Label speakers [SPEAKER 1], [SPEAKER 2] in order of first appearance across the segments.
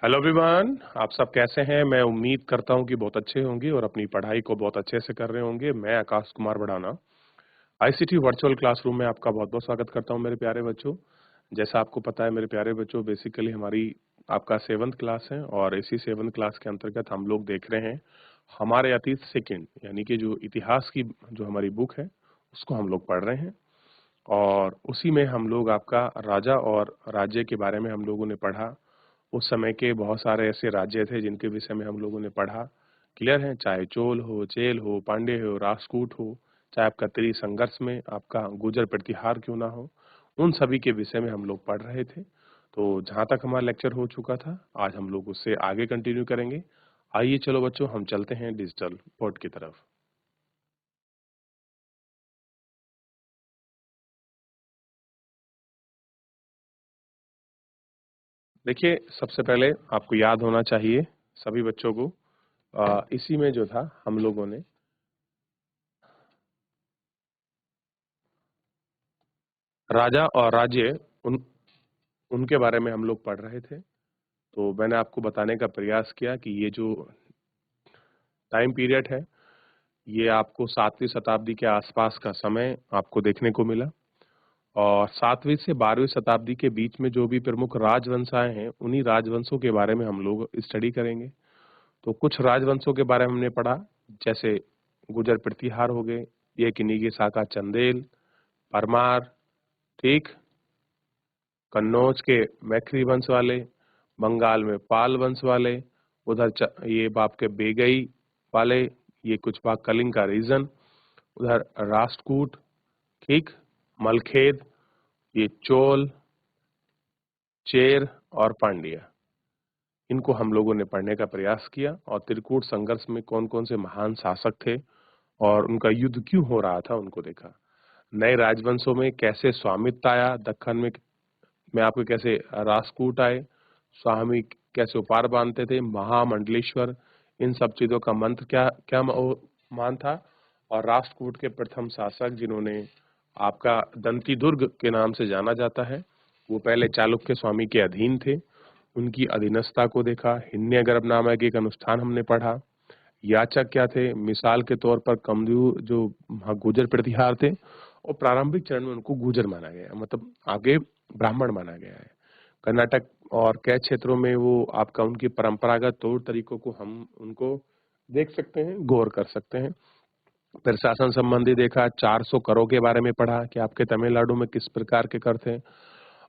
[SPEAKER 1] Hello everyone, आप सब कैसे हैं? मैं उम्मीद करता हूं कि बहुत अच्छे होंगे और अपनी पढ़ाई को बहुत अच्छे से कर रहे होंगे। मैं आकाश कुमार बढ़ाना आईसीटी वर्चुअल क्लासरूम में आपका बहुत बहुत स्वागत करता हूं मेरे प्यारे बच्चों। जैसा आपको पता है मेरे प्यारे बच्चों, बेसिकली हमारी आपका 7th क्लास है और इसी 7th क्लास के अंतर्गत हम लोग देख रहे हैं हमारे अतीत सेकंड, यानी कि जो इतिहास की जो हमारी बुक है उसको हम लोग पढ़ रहे हैं। और उसी में हम लोग आपका राजा और राज्य के बारे में हम लोगों ने पढ़ा। उस समय के बहुत सारे ऐसे राज्य थे जिनके विषय में हम लोगों ने पढ़ा। क्लियर है? चाहे चोल हो, चेल हो, पांड्य हो, राष्ट्रकूट हो, चाहे आपका त्रिसंघर्ष में आपका गुर्जर प्रतिहार क्यों ना हो, उन सभी के विषय में हम लोग पढ़ रहे थे। तो जहाँ तक हमारा लेक्चर हो चुका था, आज हम लोग उससे आगे कंटिन्यू करेंगे। आइए चलो बच्चों, हम चलते हैं डिजिटल बोर्ड की तरफ। देखिए, सबसे पहले आपको याद होना चाहिए सभी बच्चों को, इसी में जो था हम लोगों ने राजा और राज्य उन उनके बारे में हम लोग पढ़ रहे थे। तो मैंने आपको बताने का प्रयास किया कि ये जो टाइम पीरियड है, ये आपको 7वीं शताब्दी के आसपास का समय आपको देखने को मिला। और 7वीं से 12वीं शताब्दी के बीच में जो भी प्रमुख राजवंश आए हैं, उन्हीं राजवंशों के बारे में हम लोग स्टडी करेंगे। तो कुछ राजवंशों के बारे में हमने पढ़ा, जैसे गुर्जर प्रतिहार हो गए, ये किन्हीं शाखा चंदेल, परमार, ठीक, कन्नौज के मैखरी वंश वाले, बंगाल में पाल वंश वाले, उधर ये बाप के बेगई वाले, ये कुछ भाग कलिंग का रीजन, उधर राष्ट्रकूट, ठीक, मलखेद, ये चोल, चेर और पांड्या। इनको हम लोगों ने पढ़ने का प्रयास किया और त्रिकूट संघर्ष में कौन कौन से महान शासक थे और उनका युद्ध क्यों हो रहा था उनको देखा। नए राजवंशों में कैसे स्वामित्व आया, दक्कन में आपके कैसे राष्ट्रकूट आए, स्वामी कैसे उपहार बांधते थे, महामंडलेश्वर, इन सब चीजों का मंत्र क्या क्या मान था। और राष्ट्रकूट के प्रथम शासक जिन्होंने आपका दंती दुर्ग के नाम से जाना जाता है, वो पहले चालुक्य स्वामी के अधीन थे। उनकी अधीनस्था को देखा। हिरण्यगर्भ नामक एक अनुष्ठान हमने पढ़ा। याचक क्या थे? मिसाल के तौर पर कमजोर जो गुर्जर प्रतिहार थे, और प्रारंभिक चरण में उनको गुर्जर माना गया, मतलब आगे ब्राह्मण माना गया है। कर्नाटक और कई क्षेत्रों में वो आपका उनकी परंपरागत तौर तरीकों को हम उनको देख सकते हैं, गौर कर सकते हैं। फिर शासन संबंधी देखा, 400 करों के बारे में पढ़ा कि आपके तमिलनाडु में किस प्रकार के कर थे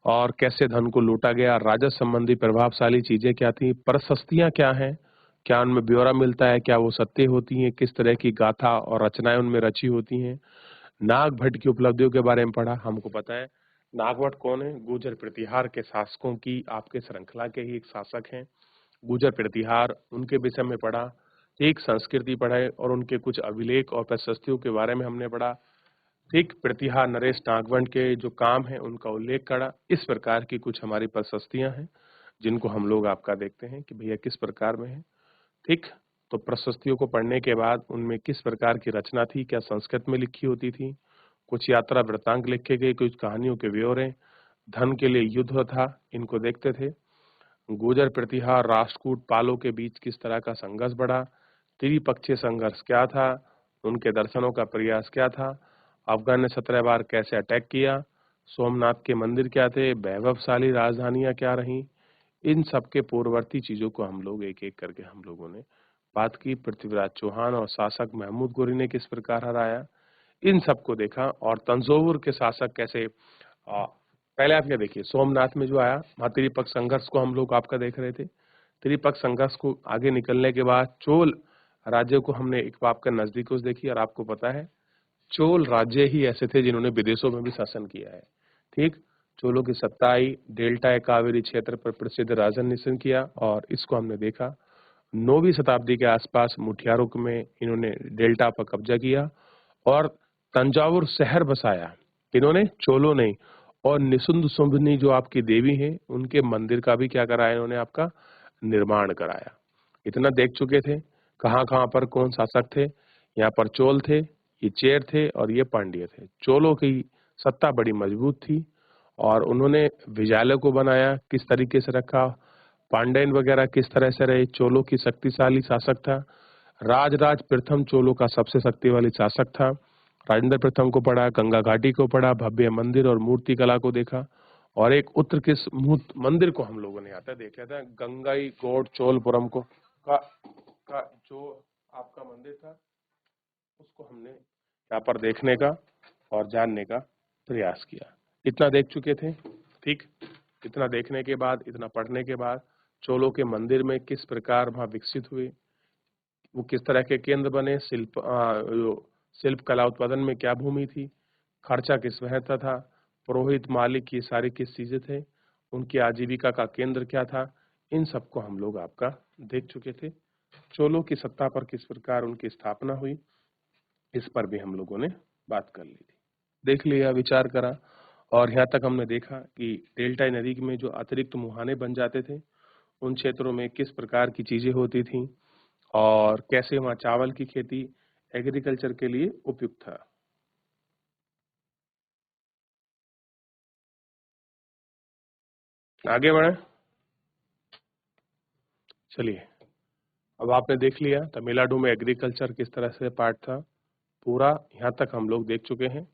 [SPEAKER 1] और कैसे धन को लूटा गया। राजस्व संबंधी प्रभावशाली चीजें क्या थी, प्रशस्तियां क्या हैं, क्या उनमें ब्यौरा मिलता है, क्या वो सत्य होती हैं, किस तरह की गाथा और रचनाएं उनमें रची होती हैं। नागभट्ट की उपलब्धियों के बारे में पढ़ा। हमको पता है नागभट्ट कौन है, गुर्जर प्रतिहार के शासकों की आपके श्रृंखला के ही एक शासक हैं। गुर्जर प्रतिहार, उनके विषय में पढ़ा। एक संस्कृति पढ़े और उनके कुछ अभिलेख और प्रशस्तियों के बारे में हमने पढ़ा। ठीक, प्रतिहार नरेश नागवंड के जो काम है उनका उल्लेख करा। इस प्रकार की कुछ हमारी प्रशस्तियां हैं जिनको हम लोग आपका देखते हैं कि भैया किस प्रकार में है। ठीक, तो प्रशस्तियों को पढ़ने के बाद उनमें किस प्रकार की रचना थी, क्या संस्कृत में लिखी होती थी, कुछ यात्रा वृत्तांत लिखे गए, कुछ कहानियों के ब्यौरे, धन के लिए युद्ध था, इनको देखते थे। गुर्जर प्रतिहार राष्ट्रकूट पालों के बीच किस तरह का संघर्ष बढ़ा, त्रिपक्षीय संघर्ष क्या था, उनके दर्शनों का प्रयास क्या था, अफगान ने 17 बार कैसे अटैक किया, सोमनाथ के मंदिर क्या थे, वैभवशाली राजधानियां क्या रहीं। इन सब के पूर्ववर्ती चीजों को हम लोग एक एक करके हम लोगों ने बात की। पृथ्वीराज चौहान और शासक महमूद गोरी ने किस प्रकार हराया, इन सबको देखा। और तंजौर के शासक कैसे पहले आप क्या देखिए, सोमनाथ में जो आया वहां त्रिपक्ष संघर्ष को हम लोग आपका देख रहे थे। त्रिपक्ष संघर्ष को आगे निकलने के बाद चोल राज्य को हमने एक आपका नजदीक से देखी। और आपको पता है चोल राज्य ही ऐसे थे जिन्होंने विदेशों में भी शासन किया है। ठीक, चोलों की सत्ता आई, डेल्टा कावेरी क्षेत्र पर प्रसिद्ध राजन किया और इसको हमने देखा। 9वीं शताब्दी के आसपास मुठियारों में इन्होंने डेल्टा पर कब्जा किया और तंजावुर शहर बसाया। इन्होंने, चोलों ने। और निशुंद शुंभनी जो आपकी देवी हैं, उनके मंदिर का भी क्या कराया इन्होंने, आपका निर्माण कराया। इतना देख चुके थे कहाँ कहाँ पर कौन शासक थे। यहाँ पर चोल थे, ये चेर थे और ये पांड्य थे। चोलों की सत्ता बड़ी मजबूत थी और उन्होंने विजयालय को बनाया, किस तरीके से रखा, पांड्यन वगैरह किस तरह से रहे, चोलों की शक्तिशाली शासक था, राजराज प्रथम चोलों का सबसे शक्तिशाली शासक था, राजेंद्र प्रथम को पढ़ा, गंगा घाटी को पढ़ा, भव्य मंदिर और मूर्ति कला को देखा, और एक उत्तरकिश मंदिर को हम लोगों ने यहाँ पे देख लिया था, गंगाई कोट चोलपुरम को का जो आपका मंदिर था उसको हमने यहाँ पर देखने का और जानने का प्रयास किया। इतना देख चुके थे, ठीक। इतना देखने के बाद, इतना पढ़ने के बाद, चोलों के मंदिर में किस प्रकार वहां विकसित हुए, वो किस तरह के केंद्र बने, शिल्प कला उत्पादन में क्या भूमि थी, खर्चा किस वहता था, पुरोहित मालिक ये सारी किस चीजें थे, उनकी आजीविका का केंद्र क्या था, इन सबको हम लोग आपका देख चुके थे। चोलों की सत्ता पर किस प्रकार उनकी स्थापना हुई, इस पर भी हम लोगों ने बात कर ली थी, देख लिया, विचार करा। और यहाँ तक हमने देखा कि डेल्टा नदी में जो अतिरिक्त मुहाने बन जाते थे, उन क्षेत्रों में किस प्रकार की चीजें होती थी और कैसे वहां चावल की खेती एग्रीकल्चर के लिए उपयुक्त था। आगे बढ़े, चलिए। अब आपने देख लिया तमिलनाडु में एग्रीकल्चर किस तरह से पार्ट था, पूरा यहाँ तक हम लोग देख चुके हैं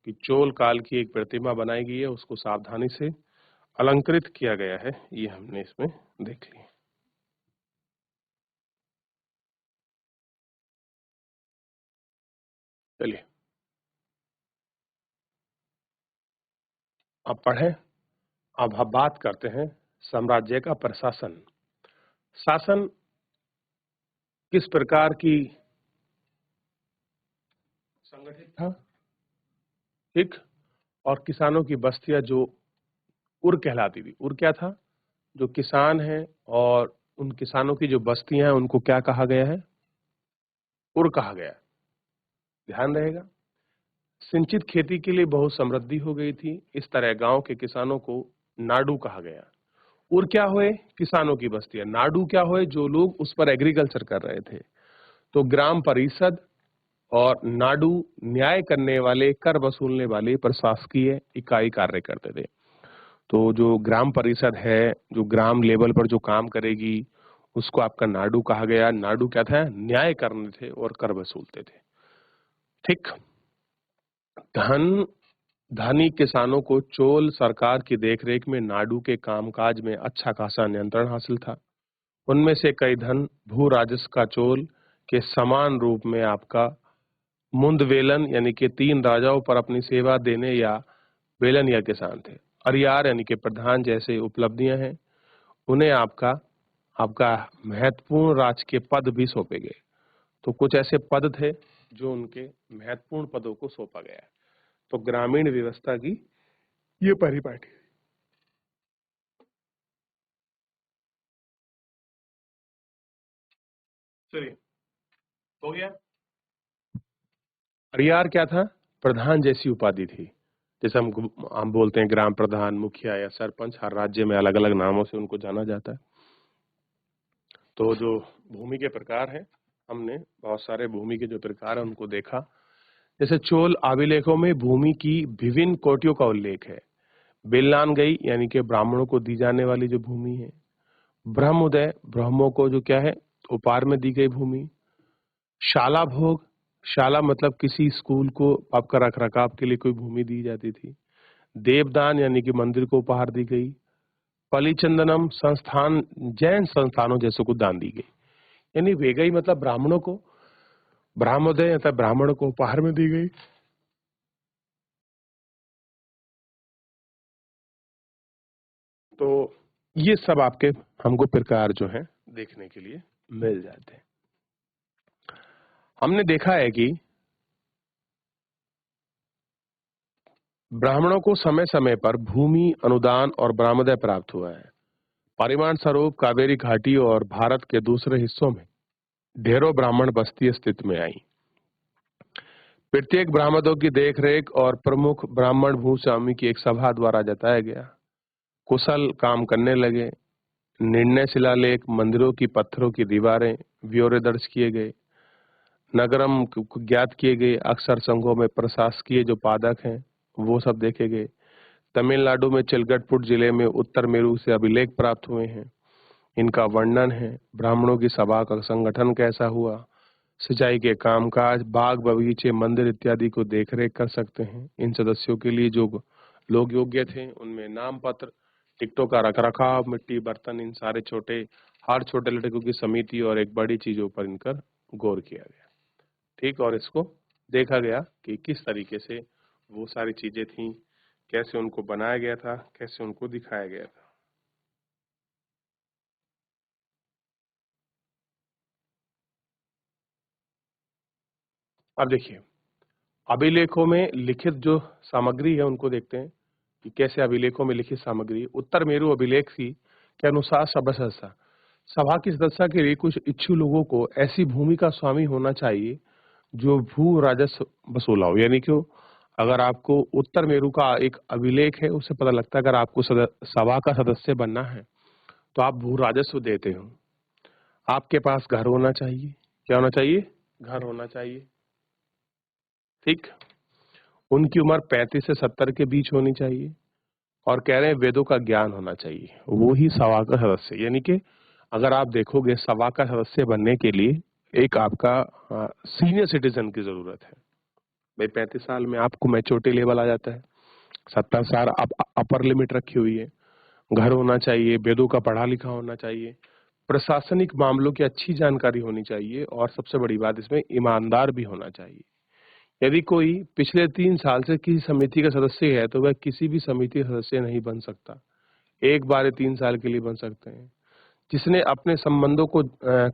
[SPEAKER 1] कि चोल काल की एक प्रतिमा बनाई गई है, उसको सावधानी से अलंकृत किया गया है, ये हमने इसमें देख लिया। चलिए अब पढ़ें। अब हम बात करते हैं साम्राज्य का प्रशासन। शासन किस प्रकार की संगठित था, ठीक। और किसानों की बस्तियां जो उर कहलाती थी, उर क्या था, जो किसान है और उन किसानों की जो बस्तियां हैं उनको क्या कहा गया है, उर कहा गया है, ध्यान रहेगा। सिंचित खेती के लिए बहुत समृद्धि हो गई थी, इस तरह गांव के किसानों को नाडू कहा गया। उर क्या हुए, किसानों की बस्तियां, नाडू क्या हुए, जो लोग उस पर एग्रीकल्चर कर रहे थे। तो ग्राम परिषद और नाडू न्याय करने वाले, कर वसूलने वाले प्रशासकीय इकाई कार्य करते थे। तो जो ग्राम परिषद है, जो ग्राम लेवल पर जो काम करेगी, उसको आपका नाडू कहा गया। नाडू क्या था, न्याय करने थे और कर वसूलते थे, ठीक। धन धनी किसानों को चोल सरकार की देखरेख में नाडू के कामकाज में अच्छा खासा नियंत्रण हासिल था। उनमें से कई धन भू राजस्व का चोल के समान रूप में आपका मुंदवेलन यानी कि 3 राजाओं पर अपनी सेवा देने या वेलन या किसान थे। अरियार यानी कि प्रधान जैसे उपलब्धियां हैं, उन्हें आपका आपका महत्वपूर्ण राजकीय पद भी सौंपे गए। तो कुछ ऐसे पद थे जो उनके महत्वपूर्ण पदों को सौंपा गया है। तो ग्रामीण व्यवस्था की ये परिपाटी। चलिए, हो गया। अरियार क्या था, प्रधान जैसी उपाधि थी। जैसे हम बोलते हैं ग्राम प्रधान, मुखिया या सरपंच, हर राज्य में अलग अलग नामों से उनको जाना जाता है। तो जो भूमि के प्रकार है, हमने बहुत सारे भूमि के जो प्रकार है उनको देखा। जैसे चोल अभिलेखों में भूमि की विभिन्न कोटियों का उल्लेख है। बेलनान गई यानी कि ब्राह्मणों को दी जाने वाली जो भूमि है। ब्रह्मोदय, ब्राह्मणों को जो क्या है, उपहार में दी गई भूमि। शाला भोग, शाला मतलब किसी स्कूल को आपका रख रखाव के लिए कोई भूमि दी जाती थी। देवदान यानी कि मंदिर को उपहार दी गई। पलिचंदनम संस्थान, जैन संस्थानों जैसे को दान दी गई। यानी वे गई मतलब ब्राह्मणों को, ब्राह्मोदय मतलब ब्राह्मणों को उपहार में दी गई। तो ये सब आपके हमको प्रकार जो है देखने के लिए मिल जाते हैं। हमने देखा है कि ब्राह्मणों को समय समय पर भूमि अनुदान और ब्राह्मदय प्राप्त हुआ है। परिमाण स्वरूप कावेरी घाटी और भारत के दूसरे हिस्सों में ढेरों ब्राह्मण बस्ती अस्तित्व में आई। प्रत्येक ब्राह्मणों की देखरेख और प्रमुख ब्राह्मण भूस्वामी की एक सभा द्वारा जताया गया। कुशल काम करने लगे। निर्णय शिलालेख, मंदिरों की पत्थरों की दीवारें, ब्यौरे दर्ज किए गए। नगरम ज्ञात किए गए। अक्सर संघों में प्रशासकीय जो पादक हैं वो सब देखे गए। तमिलनाडु में चिलगटपुट जिले में उत्तर मेरू से अभिलेख प्राप्त हुए हैं। इनका वर्णन है। ब्राह्मणों की सभा का संगठन कैसा हुआ, सिंचाई के कामकाज, बाग बगीचे, मंदिर इत्यादि को देखरेख कर सकते हैं। इन सदस्यों के लिए जो लोग योग्य थे उनमें नाम पत्र, टिकटों का रखरखाव, मिट्टी बर्तन, इन सारे हर छोटे लड़कों की समिति और एक बड़ी चीजों पर इनकर गौर किया गया। ठीक, और इसको देखा गया कि किस तरीके से वो सारी चीजें थी, कैसे उनको बनाया गया था, कैसे उनको दिखाया गया था। अब देखिए, अभिलेखों में लिखित जो सामग्री है उनको देखते हैं कि कैसे अभिलेखों में लिखित सामग्री। उत्तर मेरु अभिलेख के अनुसार सभा की सदस्यता के लिए कुछ इच्छुक लोगों को ऐसी भूमि का स्वामी होना चाहिए जो भू राजस्व वसूला हो। यानी कि अगर आपको उत्तर मेरु का एक अभिलेख है, उससे पता लगता है अगर आपको सभा का सदस्य बनना है तो आप भू राजस्व देते हो। आपके पास घर होना चाहिए। क्या होना चाहिए? घर होना चाहिए। ठीक। उनकी उम्र 35 से 70 के बीच होनी चाहिए और कह रहे हैं वेदों का ज्ञान होना चाहिए। वो ही सभा का सदस्य, यानी कि अगर आप देखोगे सभा का सदस्य बनने के लिए एक आपका सीनियर सिटीजन की जरूरत है। भाई 35 साल में आपको मैच्योरिटी लेवल आ जाता है, 70 साल अपर लिमिट रखी हुई है। घर होना चाहिए, वेदों का पढ़ा लिखा होना चाहिए, प्रशासनिक मामलों की अच्छी जानकारी होनी चाहिए और सबसे बड़ी बात इसमें ईमानदार भी होना चाहिए। यदि कोई पिछले 3 साल से किसी समिति का सदस्य है तो वह किसी भी समिति का सदस्य नहीं बन सकता। एक बार 3 साल के लिए बन सकते हैं। जिसने अपने संबंधों को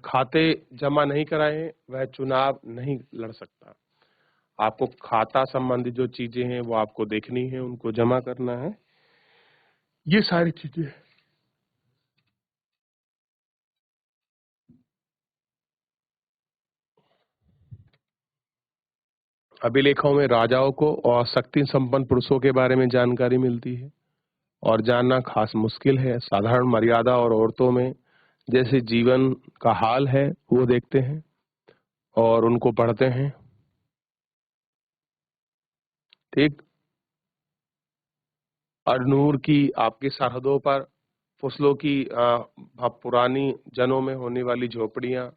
[SPEAKER 1] खाते जमा नहीं कराए हैं वह चुनाव नहीं लड़ सकता। आपको खाता संबंधी जो चीजें हैं वो आपको देखनी है, उनको जमा करना है, ये सारी चीजें। अभिलेखों में राजाओं को और शक्ति संपन्न पुरुषों के बारे में जानकारी मिलती है और जानना खास मुश्किल है। साधारण मर्यादा और औरतों में जैसे जीवन का हाल है वो देखते हैं और उनको पढ़ते हैं। ठीक। अरनूर की आपकी सरहदों पर फसलों की पुरानी जनों में होने वाली झोपड़ियां,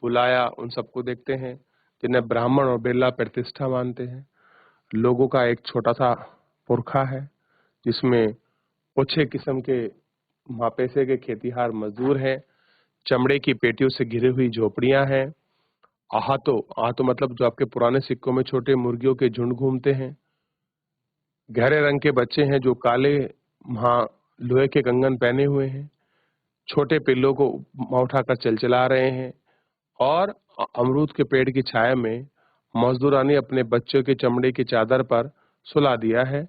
[SPEAKER 1] बुलाया, उन सबको देखते हैं जिन्हें ब्राह्मण और बिरला प्रतिष्ठा मानते हैं। लोगों का एक छोटा सा पुरखा है जिसमें ओछे किस्म के मापेसे के खेतीहार मजदूर हैं। चमड़े की पेटियों से घिरी हुई झोपड़ियां हैं। आहतो आहतो मतलब जो आपके पुराने सिक्कों में छोटे मुर्गियों के झुंड घूमते हैं। गहरे रंग के बच्चे हैं जो काले वहां लोहे के कंगन पहने हुए हैं, छोटे पिल्लों को उठाकर चलचला रहे हैं और अमरूद के पेड़ की छाया में मजदूरानी अपने बच्चों के चमड़े की चादर पर सुला दिया है।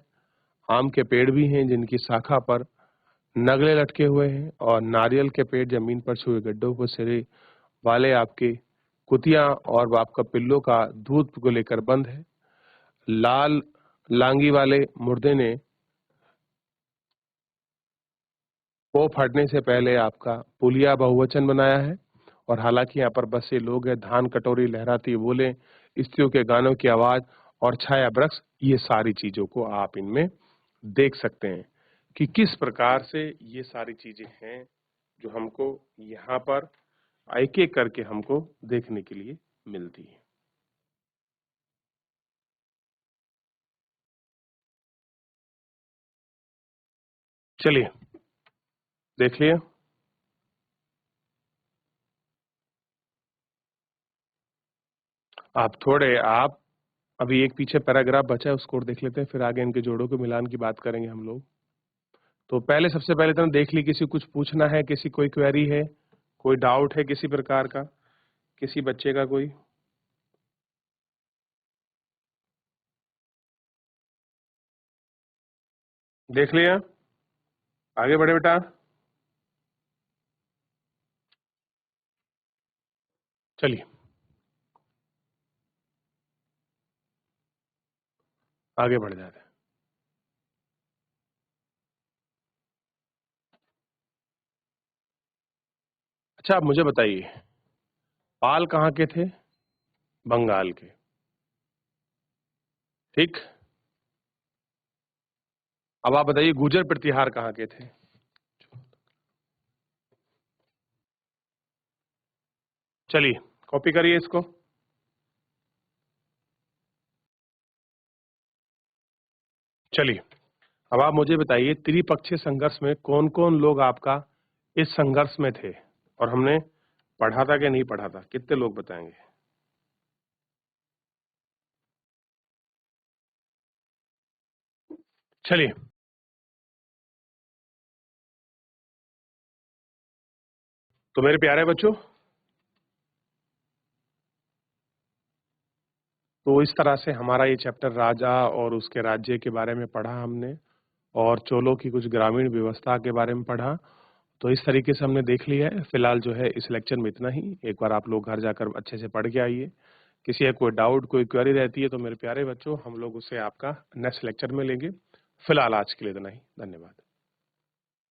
[SPEAKER 1] आम के पेड़ भी हैं जिनकी शाखा पर नगले लटके हुए हैं और नारियल के पेड़ जमीन पर छुए गड्ढों पर सिरे वाले आपके कुतिया और आपका पिल्लों का दूध को लेकर बंद है। लाल लांगी वाले मुर्दे ने वो फटने से पहले आपका पुलिया बहुवचन बनाया है और हालांकि यहाँ पर बसे लोग हैं, धान कटोरी लहराती बोले, स्त्रियों के गानों की आवाज और छाया वृक्ष, ये सारी चीजों को आप इनमें देख सकते हैं कि किस प्रकार से ये सारी चीजें हैं जो हमको यहाँ पर एक एक करके हमको देखने के लिए मिलती है। चलिए देख लिया। आप अभी एक पीछे पैराग्राफ बचा है उसको और देख लेते हैं, फिर आगे इनके जोड़ों के मिलान की बात करेंगे हम लोग। तो पहले सबसे पहले तो देख ली, किसी कुछ पूछना है, किसी कोई क्वेरी है, कोई डाउट है किसी प्रकार का, किसी बच्चे का कोई? देख लिया? आगे बढ़े बेटा। चलिए आगे बढ़ जाते हैं। अच्छा, आप मुझे बताइए, पाल कहाँ के थे? बंगाल के। ठीक। अब आप बताइए गुर्जर प्रतिहार कहाँ के थे? चलिए कॉपी करिए इसको। चलिए अब आप मुझे बताइए त्रिपक्षीय संघर्ष में कौन कौन लोग आपका इस संघर्ष में थे और हमने पढ़ा था कि नहीं पढ़ा था, कितने लोग बताएंगे? चलिए तो मेरे प्यारे बच्चों, तो इस तरह से हमारा ये चैप्टर राजा और उसके राज्य के बारे में पढ़ा हमने और चोलों की कुछ ग्रामीण व्यवस्था के बारे में पढ़ा। तो इस तरीके से हमने देख लिया है। फिलहाल जो है इस लेक्चर में इतना ही। एक बार आप लोग घर जाकर अच्छे से पढ़ के आइए। किसी का कोई डाउट, कोई क्वेरी रहती है तो मेरे प्यारे बच्चों हम लोग उसे आपका नेक्स्ट लेक्चर में लेंगे। फिलहाल आज के लिए इतना ही। धन्यवाद।